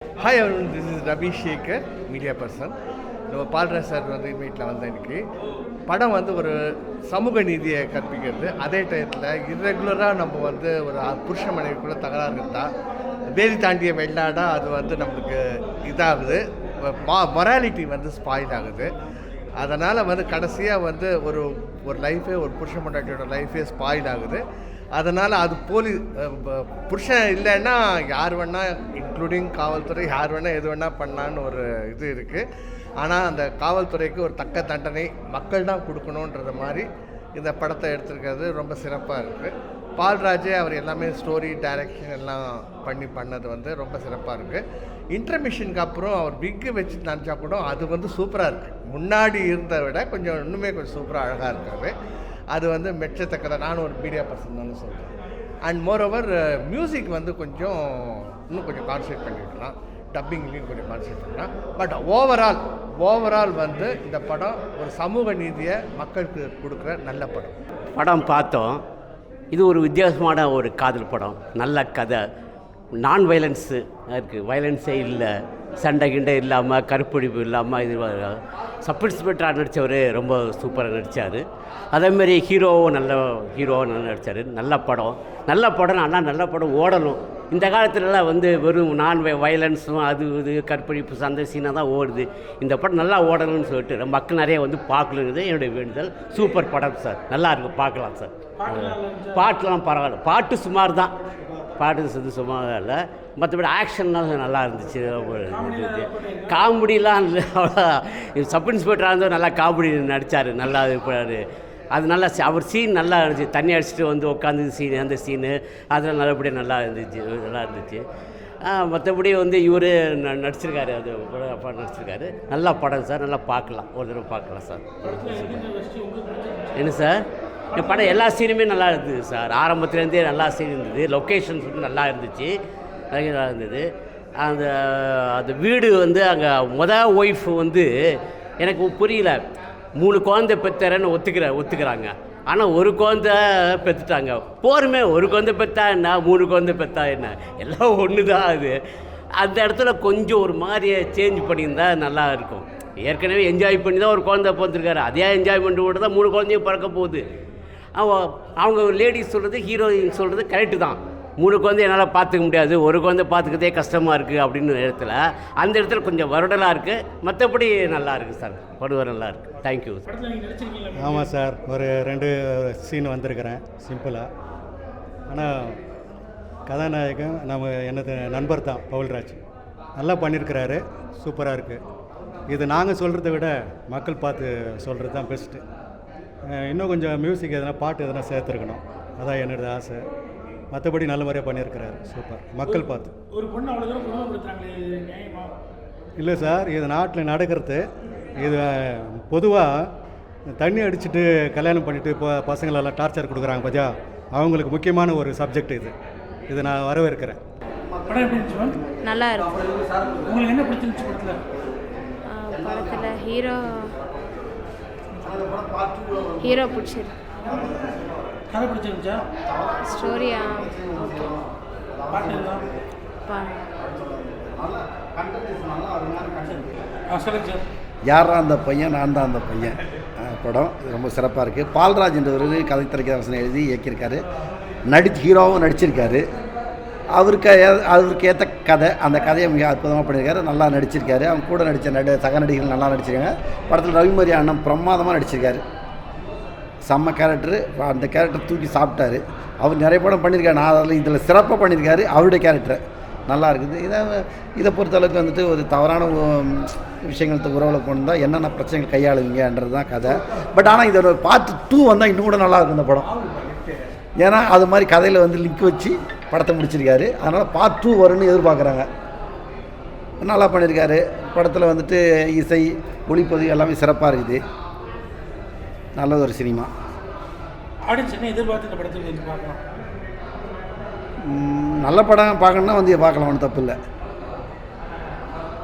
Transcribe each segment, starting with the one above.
Hi everyone, this is Ravi Shekhar, media person. நம்ம Palraj sir வந்து வீட்டில் வந்து எனக்கு படம் வந்து ஒரு சமூக நீதியை கற்பிக்கிறது. அதே டயத்தில் இர்ரெகுலராக நம்ம வந்து ஒரு புருஷ மனைவிக்குள்ளே தகராறு இருந்தால் வேதி தாண்டிய வெள்ளாடா அது வந்து நம்மளுக்கு இதாகுது, மொராலிட்டி வந்து ஸ்பாயில் ஆகுது. அதனால் வந்து கடைசியாக வந்து ஒரு லைஃபே ஒரு புருஷ மனைவியோட லைஃபே ஸ்பாயில் ஆகுது. அதனால் அது புருஷன் இல்லைன்னா யார் வேணால் இன்க்ளூடிங் காவல்துறை யார் வேணால் எது வேணால் பண்ணான்னு ஒரு இது இருக்குது. ஆனால் அந்த காவல்துறைக்கு ஒரு தக்க தண்டனை மக்கள் தான் கொடுக்கணுன்றது மாதிரி இந்த படத்தை எடுத்திருக்கிறது ரொம்ப சிறப்பாக இருக்குது. பால்ராஜே அவர் எல்லாமே ஸ்டோரி டைரக்ஷன் எல்லாம் பண்ணது வந்து ரொம்ப சிறப்பாக இருக்குது. இன்டர்மிஷனுக்கு அப்புறம் அவர் விக்கு வச்சு நினச்சா கூட அது வந்து சூப்பராக இருக்குது. முன்னாடி இருந்ததை விட கொஞ்சம் இன்னுமே கொஞ்சம் சூப்பராக அழகாக இருக்காது. அது வந்து மெச்சத்தக்கதை நானும் ஒரு மீடியா பர்சன் தான் சொல்கிறேன். அண்ட் மோரோவர் மியூசிக் வந்து இன்னும் கொஞ்சம் கான்சன்ட்ரேட் பண்ணிக்கலாம், டப்பிங்லேயும் கொஞ்சம் கான்சன்ட்ரேட் பண்ணலாம். பட் ஓவரால் வந்து இந்த படம் ஒரு சமூக நீதியை மக்களுக்கு கொடுக்குற நல்ல படம் பார்த்தோம். இது ஒரு வித்தியாசமான ஒரு காதல் படம், நல்ல கதை, நான் வயலன்ஸு இருக்குது, வயலன்ஸே இல்லை, சண்டை கிண்டை இல்லாமல் கருப்பிடிப்பு இல்லாமல் இது சப் இன்ஸ்பெக்டராக நடித்தவர் ரொம்ப சூப்பராக நடித்தார். அதேமாரி ஹீரோவும் நல்லா நடித்தார். நல்ல படம் ஆனால் நல்ல படம் ஓடணும். இந்த காலத்துலலாம் வந்து வெறும் நான் வயலன்ஸும் அது இது கற்பழிப்பு சண்டை சீனாக தான் ஓடுது. இந்த படம் நல்லா ஓடணும்னு சொல்லிட்டு மக்கள் நிறைய வந்து பார்க்கணுங்கிறது என்னுடைய வேண்டுதல். சூப்பர் படம் சார், நல்லா இருக்கும், பார்க்கலாம் சார். பாட்டுலாம் பரவாயில்ல, பாட்டு சுமார் தான், பாட்டு சுமார் இல்லை. மற்றபடி ஆக்ஷன்லாம் நல்லா இருந்துச்சு. காமெடிலாம் இல்லை, அவ்வளோ. சப் இன்ஸ்பெக்டராக இருந்தால் நல்லா காமெடி நடித்தார், நல்லா இது. அது நல்லா அவர் சீன் நல்லா இருந்துச்சு. தண்ணி அடிச்சுட்டு வந்து உட்காந்து அந்த சீனு அதெல்லாம் நல்லபடியாக நல்லா இருந்துச்சு. மற்றபடி வந்து இவர் நடிச்சிருக்காரு, அது அப்பா நடிச்சிருக்காரு. நல்லா படம் சார், நல்லா பார்க்கலாம், ஒரு தடவை பார்க்கலாம் சார். என்ன சார், இந்த படம் எல்லா சீனுமே நல்லா இருந்தது சார். ஆரம்பத்துலேருந்தே நல்லா சீன் இருந்தது. லொக்கேஷன்ஸ் வந்து நல்லா இருந்துச்சு, நல்லா இருந்தது. அந்த வீடு வந்து அங்கே ஒய்ஃப் வந்து எனக்கு புரியல. 3 குழந்தை பெற்றறன்னு ஒத்துக்கிறாங்க. ஆனால் ஒரு குழந்தை பெற்றுட்டாங்க. போருமே, ஒரு குழந்தை பெற்றா என்ன, 3 குழந்தை பெற்றா என்ன, எல்லாம் ஒன்று தான். அது அந்த இடத்துல கொஞ்சம் ஒரு மாதிரியை சேஞ்ச் பண்ணியிருந்தால் நல்லா இருக்கும். ஏற்கனவே என்ஜாய் பண்ணி தான் ஒரு குழந்தை பிறந்திருக்காரு. அதே என்ஜாய்மெண்ட்டு கூட தான் 3 குழந்தையும் பிறக்க போகுது. அவங்க லேடிஸ் சொல்கிறது, ஹீரோயின் சொல்கிறது கரெக்டு தான். 3 குழந்தை என்னால் பார்த்துக்க முடியாது, ஒரு குழந்தை பார்த்துக்கிறதே கஷ்டமாக இருக்குது அப்படின்னு அந்த இடத்துல கொஞ்சம் வருடலாக இருக்குது. மற்றபடி நல்லா இருக்குது சார், படுவர் நல்லா இருக்குது. Thank you sir. ஆமாம் சார், ஒரு 2 சீன் வந்திருக்கிறேன் சிம்பிளாக. ஆனால் கதாநாயகன் எனது நண்பர் தான் பவுல்ராஜ், நல்லா பண்ணியிருக்கிறாரு, சூப்பராக இருக்குது. இது நாங்கள் சொல்கிறத விட மக்கள் பார்த்து சொல்கிறது தான் பெஸ்ட்டு. இன்னும் கொஞ்சம் மியூசிக் எதனா பாட்டு எதனா சேர்த்துருக்கணும், அதான் என்னோட ஆசை. மற்றபடி நல்ல முறையாக பண்ணியிருக்கிறாரு, சூப்பர். மக்கள் பார்த்து ஒரு பொண்ணு அவ்வளோ தூரம் குடும்பப்படுத்துகிறாங்களே, நியாயமா? இல்லை சார், இது நாட்டில் நடக்கிறது. இது பொதுவாக தண்ணி அடிச்சுட்டு கல்யாணம் பண்ணிவிட்டு இப்போ பசங்களெல்லாம் டார்ச்சர் கொடுக்குறாங்க பார்த்தியா, அவங்களுக்கு முக்கியமான ஒரு சப்ஜெக்ட் இது நான் வரவேற்கிறேன். படம் எப்படி இருந்துச்சு? நல்லா இருக்கும். உங்களுக்கு என்ன பிடிச்சிருந்துச்சு படத்தில்? படத்தில் ஹீரோ பிடிச்சிருக்கு. கதை பிடிச்சிருந்துச்சா? ஸ்டோரியா? ஓகே. பாட்டு எல்லாம் சொல்லுங்க சார். யாரா அந்த பையன், நான் தான் அந்த பையன் படம் ரொம்ப சிறப்பாக இருக்குது. பால்ராஜ் என்றவர் கதை திரைக்கதை வசனம் எழுதி இயக்கியிருக்காரு, ஹீரோவும் நடிச்சிருக்காரு. அவருக்கு ஏற்ற கதை, அந்த கதையை மிக அற்புதமாக பண்ணியிருக்காரு, நல்லா நடிச்சிருக்காரு. அவங்க கூட நடித்த சக நடிகர்கள் நல்லா நடிச்சிருக்காங்க. படத்தில் ரவிமரி அண்ணன் பிரமாதமாக நடிச்சிருக்காரு, செம்ம கேரக்டரு. அந்த கேரக்டர் தூக்கி சாப்பிட்டாரு. அவர் நிறைய படம் பண்ணியிருக்காரு, நான் இதில் சிறப்பாக பண்ணியிருக்காரு. அவருடைய கேரக்டரை நல்லா இருக்குது. இதை பொறுத்தளவுக்கு வந்துட்டு ஒரு தவறான விஷயங்களுக்கு உறவில் கொண்டு தான் என்னென்ன பிரச்சனைகள் கையாளுவீங்கன்றது தான் கதை. பட் ஆனால் இதோட பார்ட் 2 வந்தால் இன்னும் கூட நல்லா இருக்கும் இந்த படம். ஏன்னா அது மாதிரி கதையில் வந்து லிங்க் வச்சு படத்தை முடிச்சிருக்காரு. அதனால் பார்ட் 2 வரும்னு எதிர்பார்க்குறாங்க. நல்லா பண்ணியிருக்காரு. படத்தில் வந்துட்டு இசை, ஒளிப்பதிவு எல்லாமே சிறப்பாக இருக்குது. நல்ல ஒரு சினிமா. ஆடியன்ஸ் என்ன எதிர்பார்த்து இந்த படத்துக்கு வந்து பார்க்கலாம்? நல்ல படம் பார்க்கணுன்னா வந்து பார்க்கலாம், ஒன்றும் தப்பு இல்லை.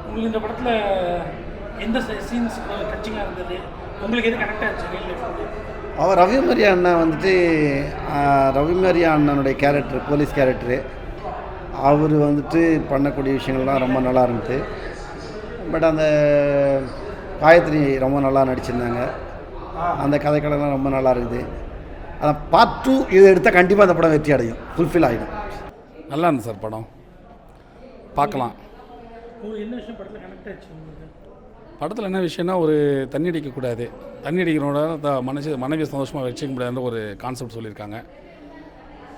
உங்களுக்கு இந்த படத்தில் எந்த சீன்ஸ் டச்சிங்காக இருந்தது, உங்களுக்கு எது கனெக்ட் ஆச்சு? அவர் ரவிமரி அண்ணன் வந்துட்டு ரவிமரி அண்ணனுடைய கேரக்டர், போலீஸ் கேரக்டரு, அவர் வந்துட்டு பண்ணக்கூடிய விஷயங்கள்லாம் ரொம்ப நல்லா இருந்துச்சு. பட் அந்த காயத்ரி ரொம்ப நல்லா நடிச்சிருந்தாங்க. அந்த கதைக்களம்லாம் ரொம்ப நல்லா இருக்குது. அதான் பார்ட் 2 இது எடுத்தால் கண்டிப்பாக அந்த படம் வெற்றி அடையும், ஃபுல்ஃபில் ஆகிடும். நல்லா இருந்துச்சு சார் படம், பார்க்கலாம். உங்களுக்கு என்ன விஷயம் படத்தில் கனெக்ட் ஆச்சு உங்களுக்கு? படத்தில் என்ன விஷயம்னா, ஒரு தண்ணி அடிக்கக்கூடாது, தண்ணி அடிக்கிறோட மனைவியை சந்தோஷமாக வச்சுக்க முடியாதுன்ற ஒரு கான்செப்ட் சொல்லியிருக்காங்க.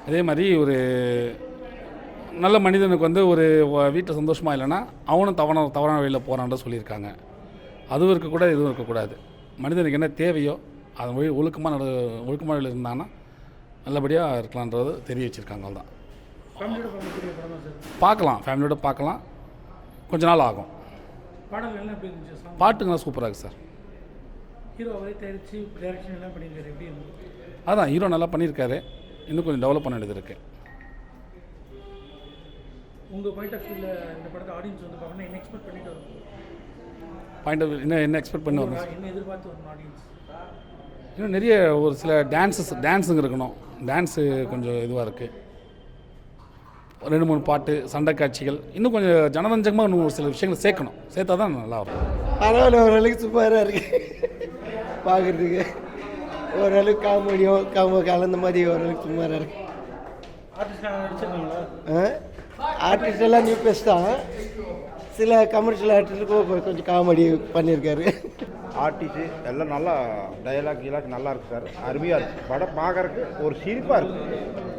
அதே மாதிரி ஒரு நல்ல மனிதனுக்கு வந்து ஒரு வீட்டில் சந்தோஷமாக இல்லைன்னா அவனும் தவறான வழியில் போகிறான்ற சொல்லியிருக்காங்க. அதுவும் இருக்கக்கூடாது, இதுவும் இருக்கக்கூடாது. மனிதனுக்கு என்ன தேவையோ அது வழி ஒழுக்கமான வழியில் இருந்தாங்கன்னா நல்லபடியாக இருக்கலான்றது தெரிய வச்சுருக்காங்க. அவ்வளோதான். ஃபேமிலியோட பார்க்கக்கூடிய படம் தான் சார். பார்க்கலாம், ஃபேமிலியோட பார்க்கலாம். கொஞ்ச நாள் ஆகும். பாடல்கள் எல்லாம் எப்படி இருந்துச்சு சார்? பாட்டுங்கள்லாம் சூப்பராக இருக்குது சார். ஹீரோ அவரே தயாரித்து டைரக்ஷன் எல்லாம் பண்ணியிருக்காரு, எப்படி இருந்தது? அதான் ஹீரோ நல்லா பண்ணியிருக்காரு, இன்னும் கொஞ்சம் டெவலப் பண்ண வேண்டியது இருக்குது. உங்கள் பாயிண்ட் ஆஃப் வியூவில் இந்த படத்தை ஆடியன்ஸ் வந்து பார்க்கணும் என்ன எக்ஸ்பெக்ட் பண்ணிட்டு வரும்? பாயிண்ட் ஆஃப் என்ன எக்ஸ்பெக்ட் பண்ணி வரணும்? என்ன எதிர்பார்த்து வரணும் ஆடியன்ஸ்? இன்னும் நிறைய ஒரு சில டான்ஸுங்க இருக்கணும். டான்ஸு கொஞ்சம் இதுவாக இருக்குது. 2-3 பாட்டு, சண்டை காட்சிகள், இன்னும் கொஞ்சம் ஜனரஞ்சகமாக இன்னும் ஒரு சில விஷயங்களை சேர்த்தா தான் நல்லா இருக்கும். பரவாயில்ல, ஓரளவுக்கு சூப்பராக இருக்குது பார்க்குறதுக்கு. ஓரளவுக்கு காமெடியோ கலந்த மாதிரி ஓரளவுக்கு சுமாராக இருக்குது. ஆர்டிஸ்டாக நடிச்சிருக்காங்களா? ஆர்டிஸ்ட் எல்லாம் நியூ பேஸ் தான். சில கமர்ஷியல் ஆர்டிஸ்ட்டுக்கும் கொஞ்சம் காமெடி பண்ணியிருக்காரு. ஆர்டிஸ்ட்டு எல்லாம் நல்லா டயலாக் நல்லா இருக்குது சார். அருமையாக இருக்குது படம், பார்க்குறதுக்கு ஒரு சிரிப்பாக இருக்குது.